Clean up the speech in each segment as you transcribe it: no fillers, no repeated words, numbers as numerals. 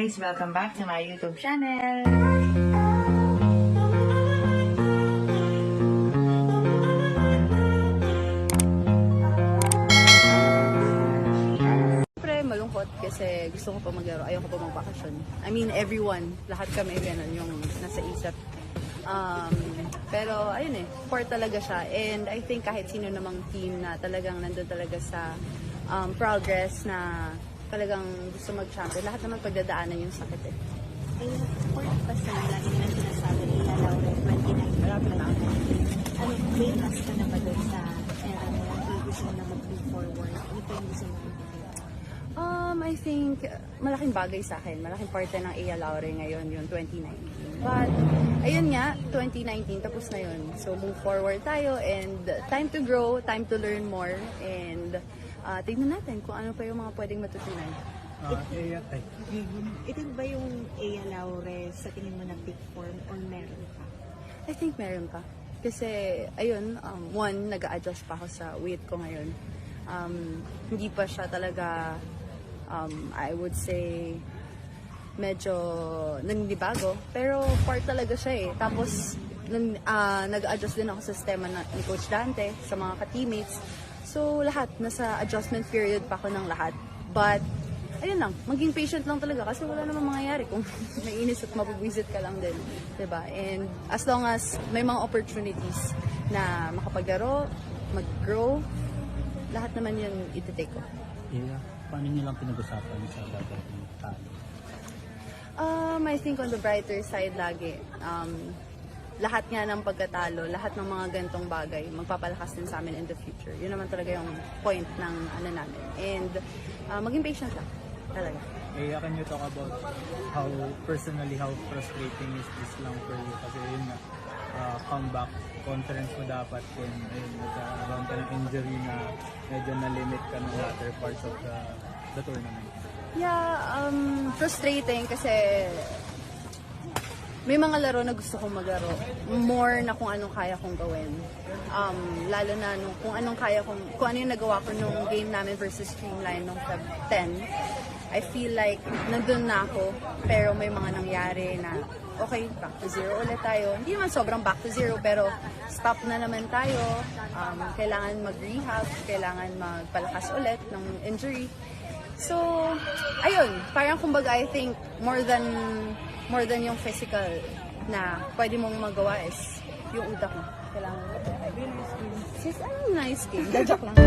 guys! Welcome back to my YouTube channel! Siyempre, malungkot kasi gusto ko pa maglaro, ayaw ko pa magbakasyon. I mean, everyone, lahat kami ganun yung nasa isip. Pero ayun sport talaga siya, and I think kahit sino namang team na talagang nandun talaga sa progress na talagang gusto mag-champion, lahat naman pagdadaanan yung sakit Sport pa sa lagi na sinasabi nila Laurel 29. Marami na ako. Ano, may mas ka na ba doon sa era mo yung gusto mo na mag-move forward? Ano pa yung gusto mo I think malaking bagay sa akin. Malaking parte ng Iya Laure ngayon yung 2019. But, ayun nga, 2019 tapos na yun. So, move forward tayo and time to grow, time to learn more, and tignan natin kung ano pa yung mga pwedeng matutunan. Ito ba yung Ea Laure sa tingin mo na big form or meron pa? I think meron pa. Kasi, ayun, one, nag-a-adjust pa ako sa weight ko ngayon. Hindi pa siya talaga, I would say, medyo naninibago. Pero part talaga siya Tapos, nag-adjust din ako sa sistema ni Coach Dante, sa mga ka-teammates. So, lahat, nasa adjustment period pa ako ng lahat. But, ayun lang, maging patient lang talaga kasi wala namang mangyayari kung naiinis at mabubwisit ka lang din. Diba? And as long as may mga opportunities na makapaglaro, mag-grow, lahat naman yun iti-take ko. Yeah. Paano niyo lang pinag-usapan sa dadating talo? I think on the brighter side lagi, lahat nga ng pagkatalo, lahat ng mga gantong bagay, magpapalakas din sa amin in the future. Yun naman talaga yung point ng ano namin. And maging patient lang, talaga. Can you talk about how frustrating is this lang for you? Kasi yun nga, comeback, conference mo dapat yun, nagkaroon ka ng injury na medyo na-limit ka ng latter parts of the tournament. Yeah, frustrating kasi may mga laro na gusto kong maglaro. More na kung anong kaya kong gawin. Lalo na kung ano yung nagawa ko nung game namin versus Streamline nung Feb 10. I feel like nandun na ako, pero may mga nangyari na okay, back to zero ulit tayo. Hindi naman sobrang back to zero, pero stop na naman tayo. Kailangan mag-rehab, kailangan magpalakas ulit ng injury. So, ayun, parang kumbaga I think more than yung physical na pwede mong magawa is yung utak mo. Kailangan mo. Sis, nice game. Dadyak lang.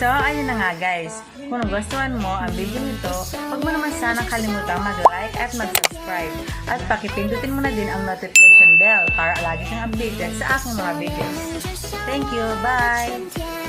So, ayun na nga guys. Kung nagustuhan mo ang video nito, huwag mo naman sanang kalimutang mag-like at mag-subscribe. At pakipindutin mo na din ang notification bell para lagi kang updated sa aking mga videos. Thank you! Bye!